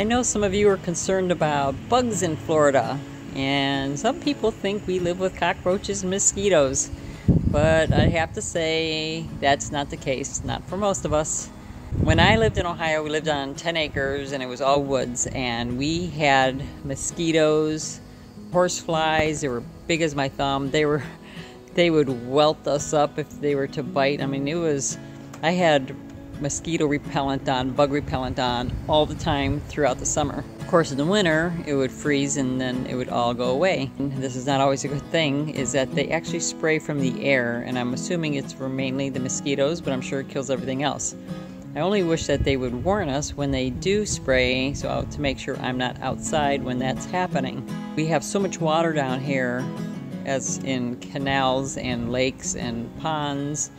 I know some of you are concerned about bugs in Florida, and some people think we live with cockroaches and mosquitoes, but I have to say that's not the case, not for most of us. When I lived in Ohio, we lived on 10 acres and it was all woods, and we had mosquitoes, horseflies. They were big as my thumb. They would welt us up if they were to bite. I mean, I had mosquito repellent on, bug repellent on all the time throughout the summer. Of course, in the winter, it would freeze and then it would all go away. And this is not always a good thing, is that they actually spray from the air, and I'm assuming it's for mainly the mosquitoes, but I'm sure it kills everything else. I only wish that they would warn us when they do spray, so to make sure I'm not outside when that's happening. We have so much water down here, as in canals and lakes and ponds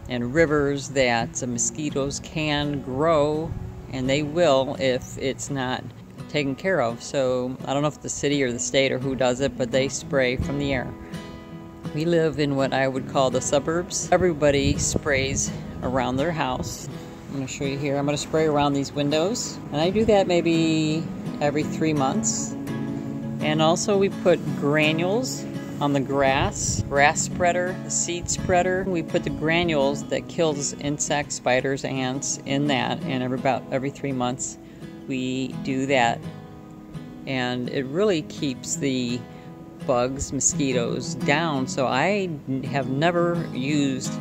and rivers, that the mosquitoes can grow, and they will if it's not taken care of. So I don't know if the city or the state or who does it, but they spray from the air. We live in what I would call the suburbs. Everybody sprays around their house. I'm going to show you here. I'm going to spray around these windows, and I do that maybe every 3 months. And also we put granules on the grass spreader, the seed spreader. We put the granules that kills insects, spiders, ants in that, and about every 3 months we do that. And it really keeps the bugs, mosquitoes down. So I have never used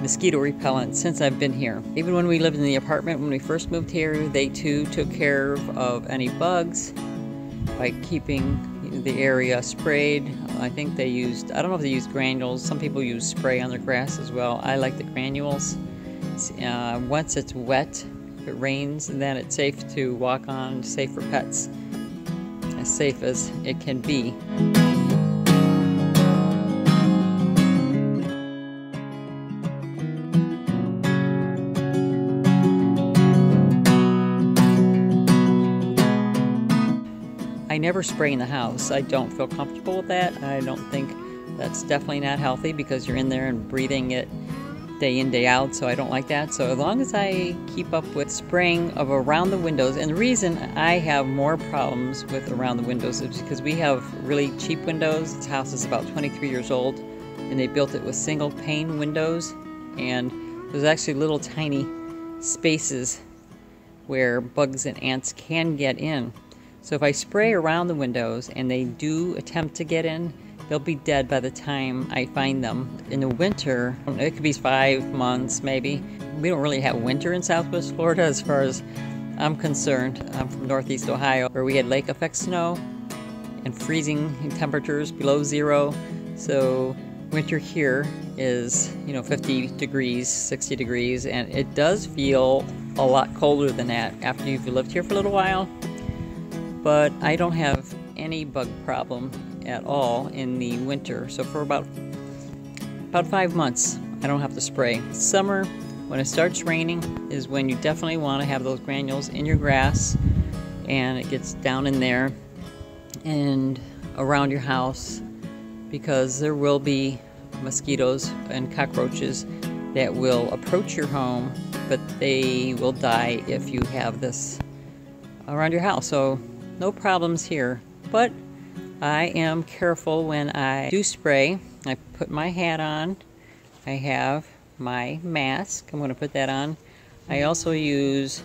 mosquito repellent since I've been here. Even when we lived in the apartment, when we first moved here, they too took care of any bugs by keeping the area sprayed. I think they used, I don't know if they used granules. Some people use spray on their grass as well. I like the granules. Once it's wet, if it rains, then it's safe to walk on, safe for pets. As safe as it can be. I never spray in the house. I don't feel comfortable with that. I don't think that's definitely not healthy, because you're in there and breathing it day in, day out, so I don't like that. So as long as I keep up with spraying of around the windows, and the reason I have more problems with around the windows is because we have really cheap windows. This house is about 23 years old, and they built it with single pane windows, and there's actually little tiny spaces where bugs and ants can get in. So if I spray around the windows and they do attempt to get in, they'll be dead by the time I find them. In the winter, it could be 5 months maybe. We don't really have winter in Southwest Florida as far as I'm concerned. I'm from Northeast Ohio, where we had lake effect snow and freezing temperatures below zero. So winter here is, 50 degrees, 60 degrees, and it does feel a lot colder than that after you've lived here for a little while. But I don't have any bug problem at all in the winter. So for about 5 months, I don't have to spray. Summer, when it starts raining, is when you definitely want to have those granules in your grass, and it gets down in there and around your house, because there will be mosquitoes and cockroaches that will approach your home, but they will die if you have this around your house. So no problems here, but I am careful when I do spray. I put my hat on. I have my mask. I'm going to put that on. I also use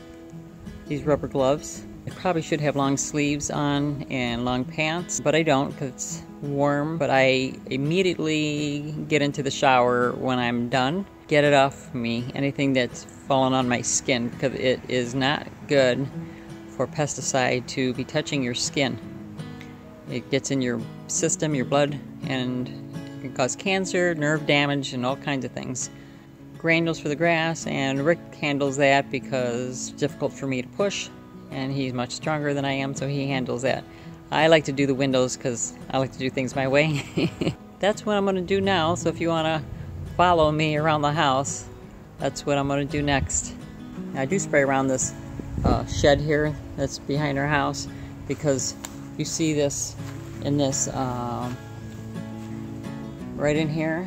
these rubber gloves. I probably should have long sleeves on and long pants, but I don't because it's warm. But I immediately get into the shower when I'm done. Get it off me, anything that's fallen on my skin, because it is not good for pesticide to be touching your skin. It gets in your system, your blood, and it can cause cancer, nerve damage, and all kinds of things. Granules for the grass, and Rick handles that because it's difficult for me to push, and he's much stronger than I am, so he handles that. I like to do the windows because I like to do things my way. That's what I'm going to do now, so if you want to follow me around the house, that's what I'm going to do next. I do spray around this shed here that's behind our house, because you see this in this right in here.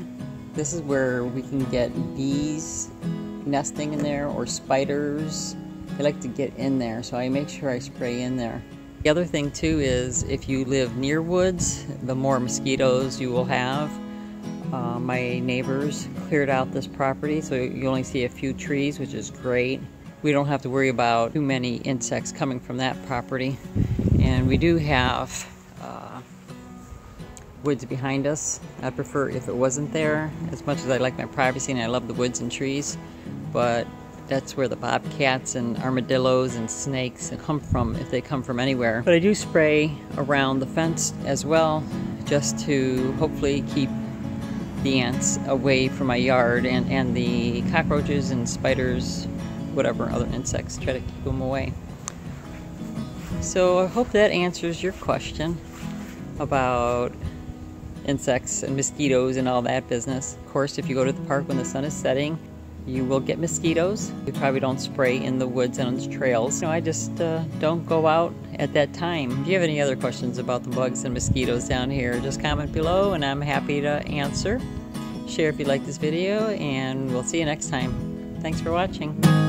This is where we can get bees nesting in there, or spiders, they like to get in there, so I make sure I spray in there. The other thing too is if you live near woods, the more mosquitoes you will have. My neighbors cleared out this property, so you only see a few trees, which is great. We don't have to worry about too many insects coming from that property. And we do have woods behind us. I prefer if it wasn't there, as much as I like my privacy and I love the woods and trees, but that's where the bobcats and armadillos and snakes come from, if they come from anywhere. But I do spray around the fence as well, just to hopefully keep the ants away from my yard, and the cockroaches and spiders, whatever other insects, try to keep them away. So I hope that answers your question about insects and mosquitoes and all that business. Of course, if you go to the park when the sun is setting, you will get mosquitoes. You probably don't spray in the woods and on the trails. I just don't go out at that time. If you have any other questions about the bugs and mosquitoes down here, just comment below and I'm happy to answer. Share if you like this video, and we'll see you next time. Thanks for watching.